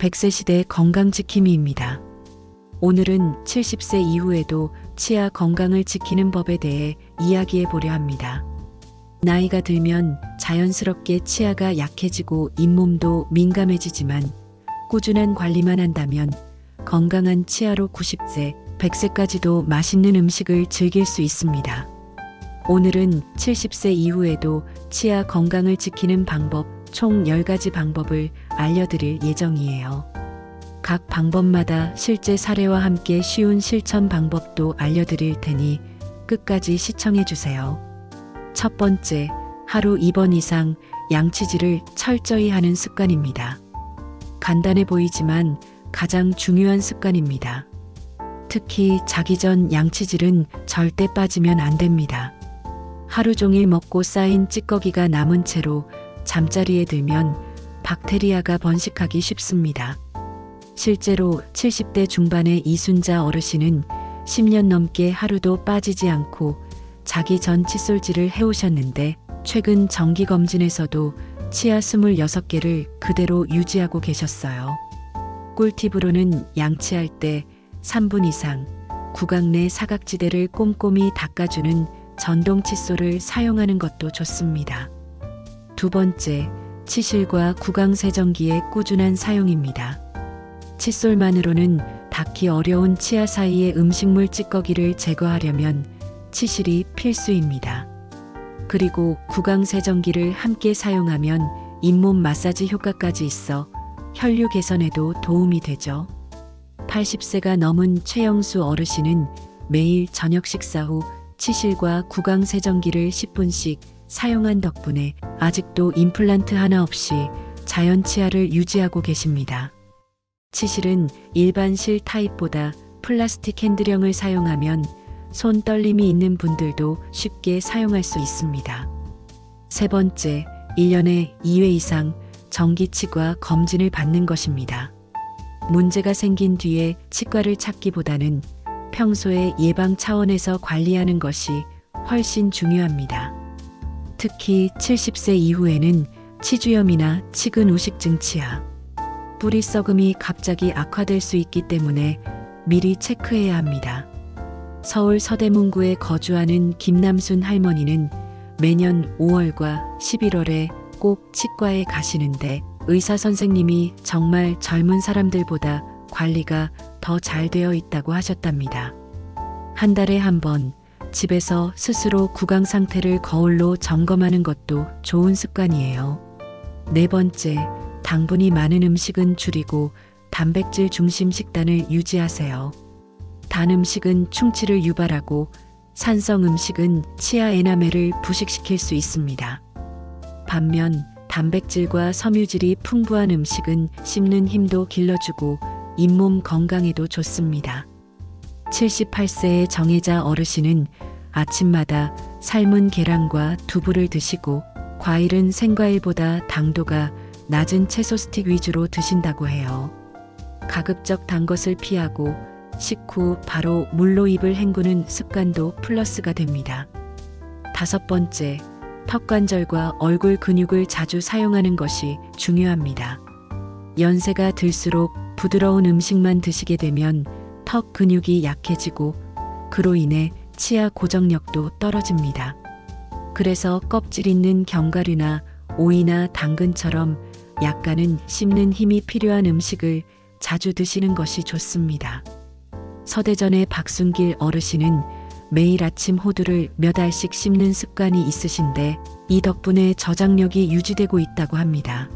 100세 시대 건강지킴이입니다. 오늘은 70세 이후에도 치아 건강을 지키는 법에 대해 이야기해 보려 합니다. 나이가 들면 자연스럽게 치아가 약해지고 잇몸도 민감해지지만 꾸준한 관리만 한다면 건강한 치아로 90세, 100세까지도 맛있는 음식을 즐길 수 있습니다. 오늘은 70세 이후에도 치아 건강을 지키는 방법 총 10가지 방법을 알려드릴 예정이에요. 각 방법마다 실제 사례와 함께 쉬운 실천 방법도 알려드릴 테니 끝까지 시청해주세요. 첫 번째, 하루 2번 이상 양치질을 철저히 하는 습관입니다. 간단해 보이지만 가장 중요한 습관입니다. 특히 자기 전 양치질은 절대 빠지면 안 됩니다. 하루 종일 먹고 쌓인 찌꺼기가 남은 채로 잠자리에 들면 박테리아가 번식하기 쉽습니다. 실제로 70대 중반의 이순자 어르신은 10년 넘게 하루도 빠지지 않고 자기 전 칫솔질을 해오셨는데 최근 정기검진에서도 치아 26개를 그대로 유지하고 계셨어요. 꿀팁으로는 양치할 때 3분 이상 구강 내 사각지대를 꼼꼼히 닦아주는 전동 칫솔을 사용하는 것도 좋습니다. 두 번째, 치실과 구강 세정기의 꾸준한 사용입니다. 칫솔만으로는 닦기 어려운 치아 사이의 음식물 찌꺼기를 제거하려면 치실이 필수입니다. 그리고 구강 세정기를 함께 사용하면 잇몸 마사지 효과까지 있어 혈류 개선에도 도움이 되죠. 80세가 넘은 최영수 어르신은 매일 저녁 식사 후 치실과 구강 세정기를 10분씩 사용한 덕분에 아직도 임플란트 하나 없이 자연 치아를 유지하고 계십니다. 치실은 일반 실 타입보다 플라스틱 핸들형을 사용하면 손 떨림이 있는 분들도 쉽게 사용할 수 있습니다. 세 번째, 1년에 2회 이상 정기치과 검진을 받는 것입니다. 문제가 생긴 뒤에 치과를 찾기보다는 평소에 예방 차원에서 관리하는 것이 훨씬 중요합니다. 특히 70세 이후에는 치주염이나 치근 우식증 치아, 뿌리 썩음이 갑자기 악화될 수 있기 때문에 미리 체크해야 합니다. 서울 서대문구에 거주하는 김남순 할머니는 매년 5월과 11월에 꼭 치과에 가시는데 의사 선생님이 정말 젊은 사람들보다 관리가 더 잘 되어 있다고 하셨답니다. 한 달에 한 번 집에서 스스로 구강 상태를 거울로 점검하는 것도 좋은 습관이에요. 네 번째, 당분이 많은 음식은 줄이고 단백질 중심 식단을 유지하세요. 단 음식은 충치를 유발하고 산성 음식은 치아 에나멜을 부식시킬 수 있습니다. 반면 단백질과 섬유질이 풍부한 음식은 씹는 힘도 길러주고 잇몸 건강에도 좋습니다. 78세의 정혜자 어르신은 아침마다 삶은 계란과 두부를 드시고 과일은 생과일보다 당도가 낮은 채소 스틱 위주로 드신다고 해요. 가급적 단 것을 피하고 식후 바로 물로 입을 헹구는 습관도 플러스가 됩니다. 다섯 번째, 턱 관절과 얼굴 근육을 자주 사용하는 것이 중요합니다. 연세가 들수록 부드러운 음식만 드시게 되면 턱 근육이 약해지고 그로 인해 치아 고정력도 떨어집니다. 그래서 껍질 있는 견과류나 오이나 당근처럼 약간은 씹는 힘이 필요한 음식을 자주 드시는 것이 좋습니다. 서대전의 박순길 어르신은 매일 아침 호두를 몇 알씩 씹는 습관이 있으신데 이 덕분에 저장력이 유지되고 있다고 합니다.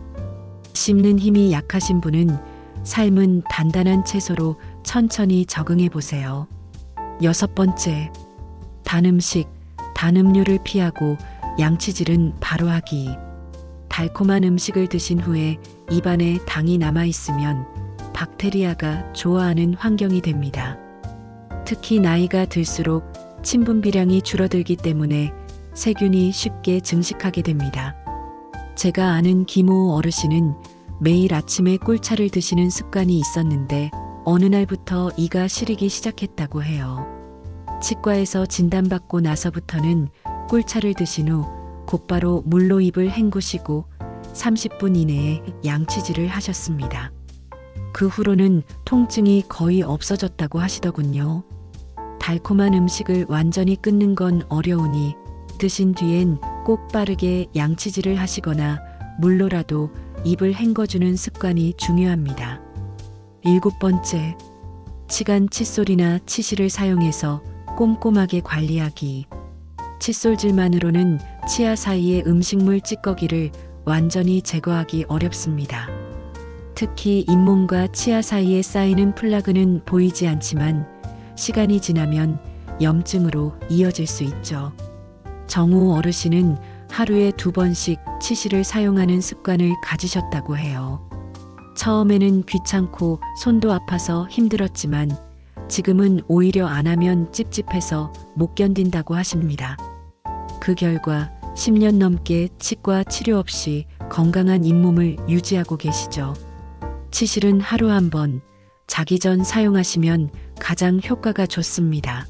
씹는 힘이 약하신 분은 삶은 단단한 채소로 천천히 적응해 보세요. 여섯 번째, 단 음식, 단 음료를 피하고 양치질은 바로 하기. 달콤한 음식을 드신 후에 입안에 당이 남아있으면 박테리아가 좋아하는 환경이 됩니다. 특히 나이가 들수록 침분비량이 줄어들기 때문에 세균이 쉽게 증식하게 됩니다. 제가 아는 김호 어르신은 매일 아침에 꿀차를 드시는 습관이 있었는데 어느 날부터 이가 시리기 시작했다고 해요. 치과에서 진단받고 나서부터는 꿀차를 드신 후 곧바로 물로 입을 헹구시고 30분 이내에 양치질을 하셨습니다. 그 후로는 통증이 거의 없어졌다고 하시더군요. 달콤한 음식을 완전히 끊는 건 어려우니 드신 뒤엔 꼭 빠르게 양치질을 하시거나 물로라도 입을 헹궈주는 습관이 중요합니다. 7번째, 치간 칫솔이나 치실을 사용해서 꼼꼼하게 관리하기. 칫솔질만으로는 치아 사이의 음식물 찌꺼기를 완전히 제거하기 어렵습니다. 특히 잇몸과 치아 사이에 쌓이는 플라그는 보이지 않지만 시간이 지나면 염증으로 이어질 수 있죠. 정우 어르신은 하루에 2번씩 치실을 사용하는 습관을 가지셨다고 해요. 처음에는 귀찮고 손도 아파서 힘들었지만 지금은 오히려 안 하면 찝찝해서 못 견딘다고 하십니다. 그 결과 10년 넘게 치과 치료 없이 건강한 잇몸을 유지하고 계시죠. 치실은 하루 1번, 자기 전 사용하시면 가장 효과가 좋습니다.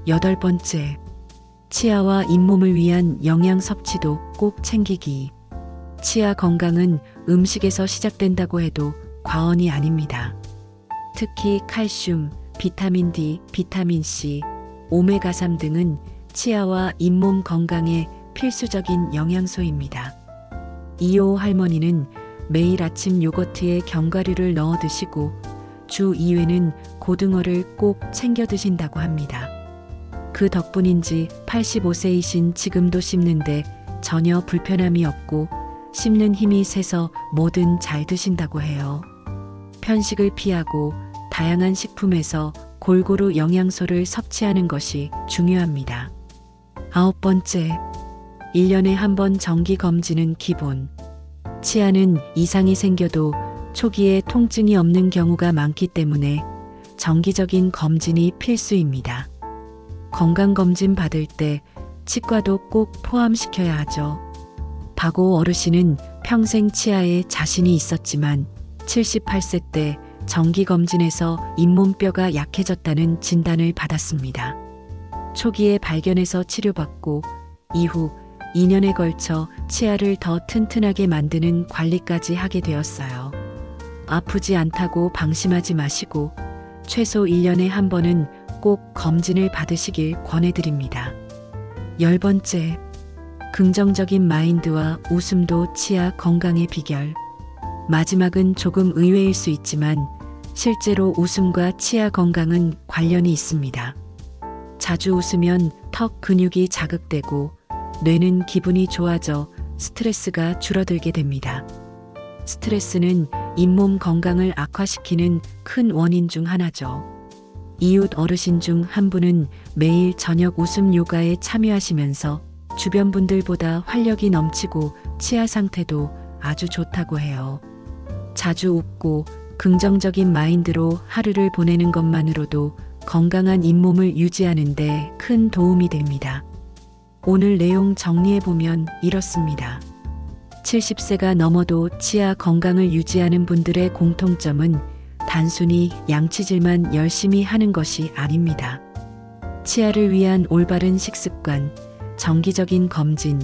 8번째, 치아와 잇몸을 위한 영양 섭취도 꼭 챙기기. 치아 건강은 음식에서 시작된다고 해도 과언이 아닙니다. 특히 칼슘, 비타민 D, 비타민 C, 오메가3 등은 치아와 잇몸 건강에 필수적인 영양소입니다. 이호 할머니는 매일 아침 요거트에 견과류를 넣어 드시고 주 2회는 고등어를 꼭 챙겨 드신다고 합니다. 그 덕분인지 85세이신 지금도 씹는데 전혀 불편함이 없고 씹는 힘이 세서 뭐든 잘 드신다고 해요. 편식을 피하고 다양한 식품에서 골고루 영양소를 섭취하는 것이 중요합니다. 9번째, 1년에 1번 정기 검진은 기본. 치아는 이상이 생겨도 초기에 통증이 없는 경우가 많기 때문에 정기적인 검진이 필수입니다. 건강검진 받을 때 치과도 꼭 포함시켜야 하죠. 박오 어르신은 평생 치아에 자신이 있었지만 78세 때 정기검진에서 잇몸뼈가 약해졌다는 진단을 받았습니다. 초기에 발견해서 치료받고 이후 2년에 걸쳐 치아를 더 튼튼하게 만드는 관리까지 하게 되었어요. 아프지 않다고 방심하지 마시고 최소 1년에 1번은 꼭 검진을 받으시길 권해드립니다. 10번째, 긍정적인 마인드와 웃음도 치아 건강의 비결. 마지막은 조금 의외일 수 있지만 실제로 웃음과 치아 건강은 관련이 있습니다. 자주 웃으면 턱 근육이 자극되고 뇌는 기분이 좋아져 스트레스가 줄어들게 됩니다. 스트레스는 잇몸 건강을 악화시키는 큰 원인 중 하나죠. 이웃 어르신 중 한 분은 매일 저녁 웃음 요가에 참여하시면서 주변 분들보다 활력이 넘치고 치아 상태도 아주 좋다고 해요. 자주 웃고 긍정적인 마인드로 하루를 보내는 것만으로도 건강한 잇몸을 유지하는 데 큰 도움이 됩니다. 오늘 내용 정리해보면 이렇습니다. 70세가 넘어도 치아 건강을 유지하는 분들의 공통점은 단순히 양치질만 열심히 하는 것이 아닙니다. 치아를 위한 올바른 식습관, 정기적인 검진,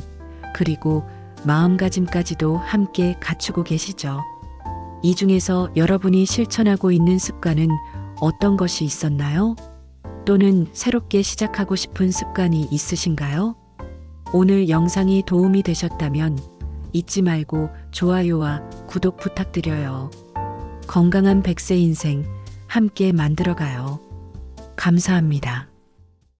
그리고 마음가짐까지도 함께 갖추고 계시죠. 이 중에서 여러분이 실천하고 있는 습관은 어떤 것이 있었나요? 또는 새롭게 시작하고 싶은 습관이 있으신가요? 오늘 영상이 도움이 되셨다면 잊지 말고 좋아요와 구독 부탁드려요. 건강한 100세 인생 함께 만들어가요. 감사합니다.